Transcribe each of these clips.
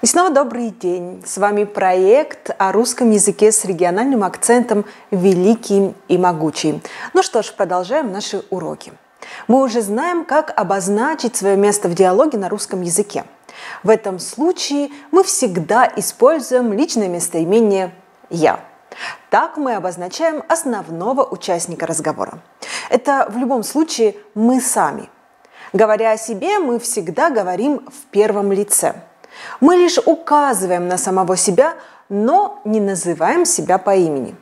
И снова добрый день! С вами проект о русском языке с региональным акцентом «Великий и могучий». Ну что ж, продолжаем наши уроки. Мы уже знаем, как обозначить свое место в диалоге на русском языке. В этом случае мы всегда используем личное местоимение «я». Так мы обозначаем основного участника разговора. Это в любом случае мы сами. Говоря о себе, мы всегда говорим в первом лице. Мы лишь указываем на самого себя, но не называем себя по имени.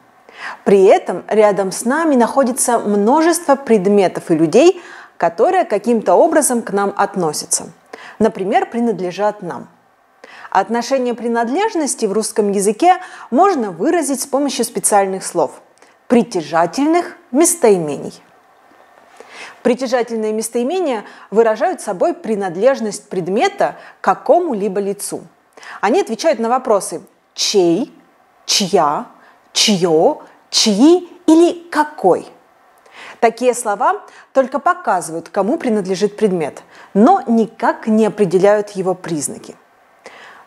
При этом рядом с нами находится множество предметов и людей, которые каким-то образом к нам относятся. Например, принадлежат нам. Отношение принадлежности в русском языке можно выразить с помощью специальных слов – притяжательных местоимений. Притяжательные местоимения выражают собой принадлежность предмета к какому-либо лицу. Они отвечают на вопросы «чей», «чья», «чье», «чьи» или «какой». Такие слова только показывают, кому принадлежит предмет, но никак не определяют его признаки.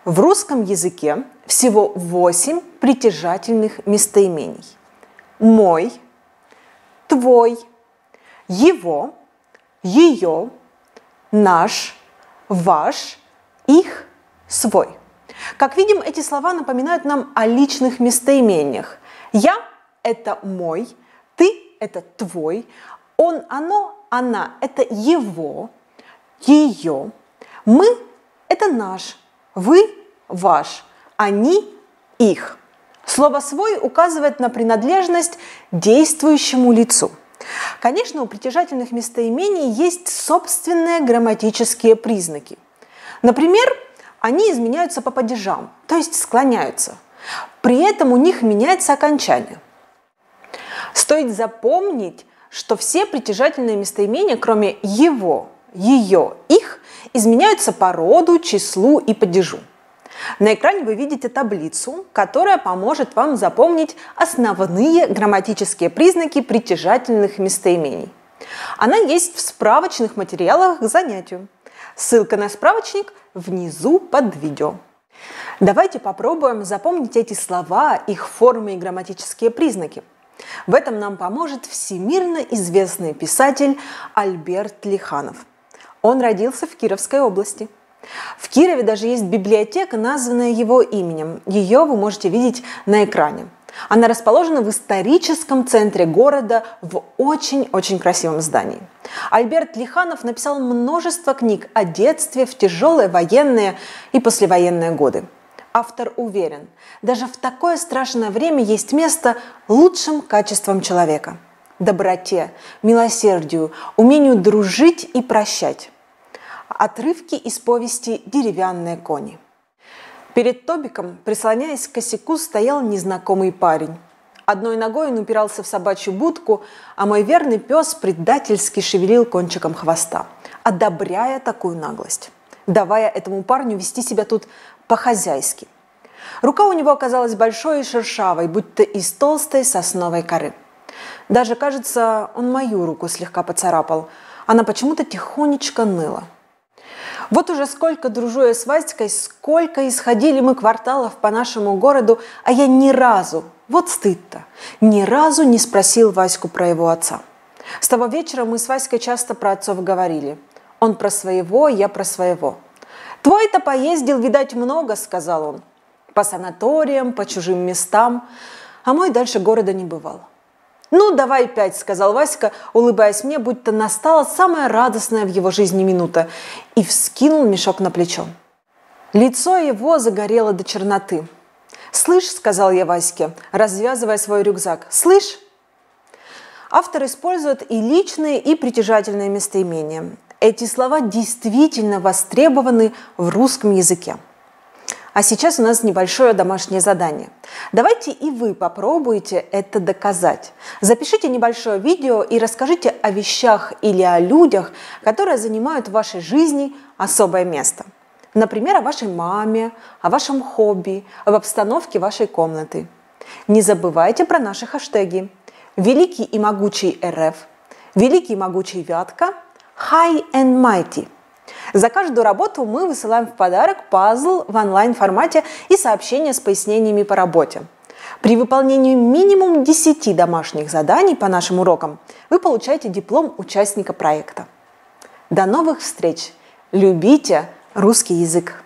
В русском языке всего 8 притяжательных местоимений. Мой, твой, его, ее, наш, ваш, их, свой. Как видим, эти слова напоминают нам о личных местоимениях. Я – это мой, ты – это твой, он, оно, она – это его, ее, мы – это наш, вы – ваш, они – их. Слово «свой» указывает на принадлежность действующему лицу. Конечно, у притяжательных местоимений есть собственные грамматические признаки. Например, они изменяются по падежам, то есть склоняются. При этом у них меняется окончание. Стоит запомнить, что все притяжательные местоимения, кроме его, ее, их, изменяются по роду, числу и падежу. На экране вы видите таблицу, которая поможет вам запомнить основные грамматические признаки притяжательных местоимений. Она есть в справочных материалах к занятию. Ссылка на справочник внизу под видео. Давайте попробуем запомнить эти слова, их формы и грамматические признаки. В этом нам поможет всемирно известный писатель Альберт Лиханов. Он родился в Кировской области. В Кирове даже есть библиотека, названная его именем. Ее вы можете видеть на экране. Она расположена в историческом центре города в очень-очень красивом здании. Альберт Лиханов написал множество книг о детстве в тяжелые военные и послевоенные годы. Автор уверен, даже в такое страшное время есть место лучшим качествам человека – доброте, милосердию, умению дружить и прощать. Отрывки из повести «Деревянные кони». Перед Тобиком, прислоняясь к косяку, стоял незнакомый парень. Одной ногой он упирался в собачью будку, а мой верный пес предательски шевелил кончиком хвоста, одобряя такую наглость, давая этому парню вести себя тут по-хозяйски. Рука у него оказалась большой и шершавой, будто из толстой сосновой коры. Даже, кажется, он мою руку слегка поцарапал. Она почему-то тихонечко ныла. Вот уже сколько дружу я с Васькой, сколько исходили мы кварталов по нашему городу, а я ни разу, вот стыд-то, ни разу не спросил Ваську про его отца. С того вечера мы с Васькой часто про отцов говорили. Он про своего, я про своего. «Твой-то поездил, видать, много», — сказал он. «По санаториям, по чужим местам, а мой дальше города не бывал». «Ну, давай 5», — сказал Васька, улыбаясь мне, будто настала самая радостная в его жизни минута, и вскинул мешок на плечо. Лицо его загорело до черноты. «Слышь», — сказал я Ваське, развязывая свой рюкзак, — «слышь?» Автор использует и личные, и притяжательные местоимения. Эти слова действительно востребованы в русском языке. А сейчас у нас небольшое домашнее задание. Давайте и вы попробуйте это доказать. Запишите небольшое видео и расскажите о вещах или о людях, которые занимают в вашей жизни особое место. Например, о вашей маме, о вашем хобби, об обстановке вашей комнаты. Не забывайте про наши хэштеги. Великий и могучий РФ, Великий и могучий Вятка, High and Mighty. За каждую работу мы высылаем в подарок пазл в онлайн-формате и сообщения с пояснениями по работе. При выполнении минимум 10 домашних заданий по нашим урокам вы получаете диплом участника проекта. До новых встреч! Любите русский язык!